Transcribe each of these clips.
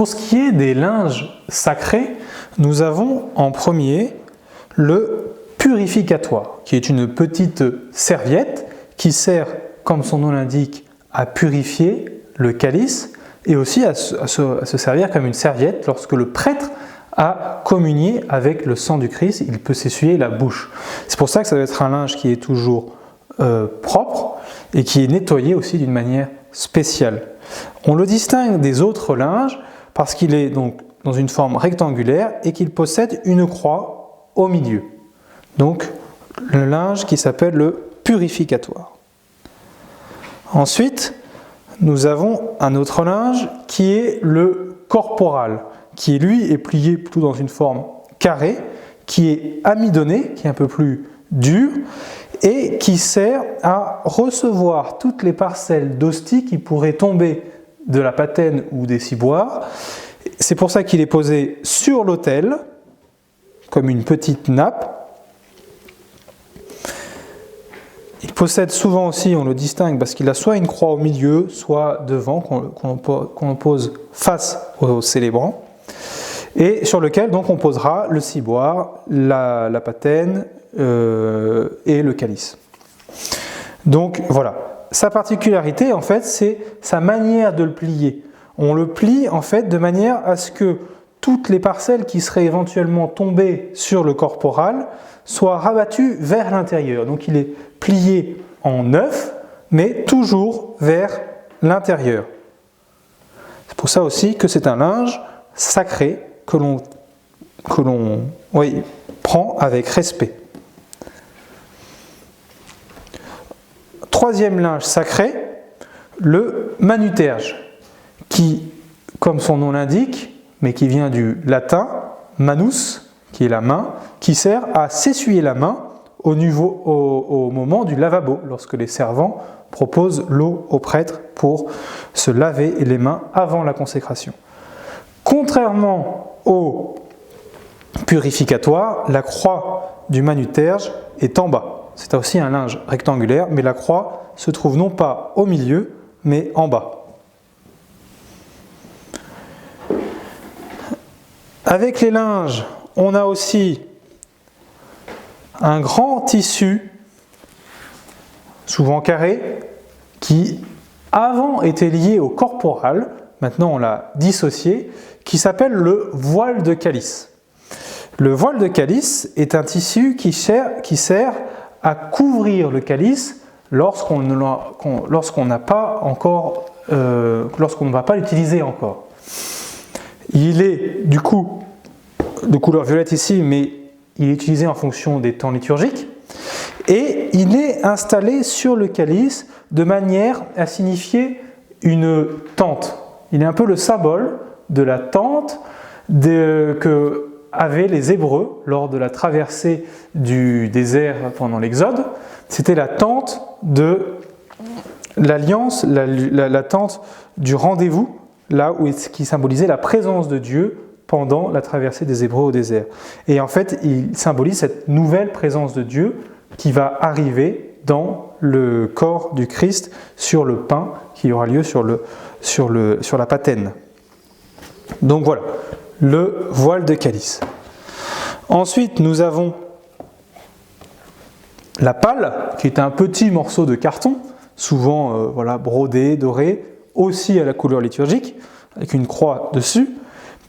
Pour ce qui est des linges sacrés, nous avons en premier le purificatoire, qui est une petite serviette qui sert, comme son nom l'indique, à purifier le calice et aussi à se servir comme une serviette lorsque le prêtre a communié avec le sang du Christ, il peut s'essuyer la bouche. C'est pour ça que ça doit être un linge qui est toujours propre et qui est nettoyé aussi d'une manière spéciale. On le distingue des autres linges parce qu'il est donc dans une forme rectangulaire et qu'il possède une croix au milieu. Donc le linge qui s'appelle le purificatoire. Ensuite, nous avons un autre linge qui est le corporal, qui lui est plié plutôt dans une forme carrée, qui est amidonné, qui est un peu plus dur, et qui sert à recevoir toutes les parcelles d'hostie qui pourraient tomber de la patène ou des ciboires. C'est pour ça qu'il est posé sur l'autel, comme une petite nappe. Il possède souvent aussi, on le distingue, parce qu'il a soit une croix au milieu, soit devant, qu'on pose face au célébrant, et sur lequel donc on posera le ciboire, la patène et le calice. Donc voilà, sa particularité en fait, c'est sa manière de le plier. On le plie en fait de manière à ce que toutes les parcelles qui seraient éventuellement tombées sur le corporal soient rabattues vers l'intérieur. Donc il est plié en 9, mais toujours vers l'intérieur. C'est pour ça aussi que c'est un linge sacré que l'on prend avec respect. Troisième linge sacré, le manuterge, qui, comme son nom l'indique, mais qui vient du latin manus, qui est la main, qui sert à s'essuyer la main au moment du lavabo, lorsque les servants proposent l'eau au prêtre pour se laver les mains avant la consécration. Contrairement au purificatoire, la croix du manuterge est en bas. C'est aussi un linge rectangulaire, mais la croix se trouve non pas au milieu, mais en bas. Avec les linges, on a aussi un grand tissu, souvent carré, qui avant était lié au corporal, maintenant on l'a dissocié, qui s'appelle le voile de calice. Le voile de calice est un tissu qui sert à couvrir le calice lorsqu'on ne va pas l'utiliser encore. Il est du coup de couleur violette ici, mais il est utilisé en fonction des temps liturgiques et il est installé sur le calice de manière à signifier une tente. Il est un peu le symbole de la tente que avaient les Hébreux lors de la traversée du désert pendant l'Exode. C'était la tente de l'alliance, la tente du rendez-vous, là où qui symbolisait la présence de Dieu pendant la traversée des Hébreux au désert. Et en fait, il symbolise cette nouvelle présence de Dieu qui va arriver dans le corps du Christ sur le pain qui aura lieu sur la patène. Donc voilà, le voile de calice. Ensuite, nous avons la palle, qui est un petit morceau de carton, souvent brodé, doré, aussi à la couleur liturgique, avec une croix dessus,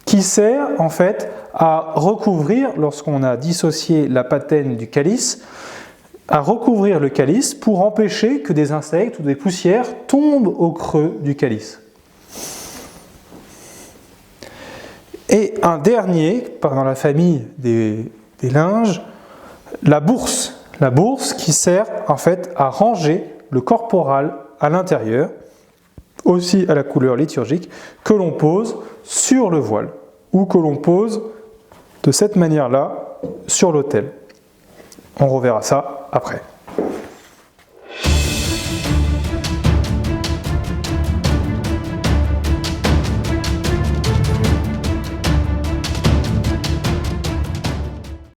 qui sert en fait à recouvrir, lorsqu'on a dissocié la patène du calice, à recouvrir le calice pour empêcher que des insectes ou des poussières tombent au creux du calice. Et un dernier, dans la famille des linges, la bourse. La bourse qui sert en fait à ranger le corporal à l'intérieur, aussi à la couleur liturgique, que l'on pose sur le voile ou que l'on pose de cette manière-là sur l'autel. On reverra ça après.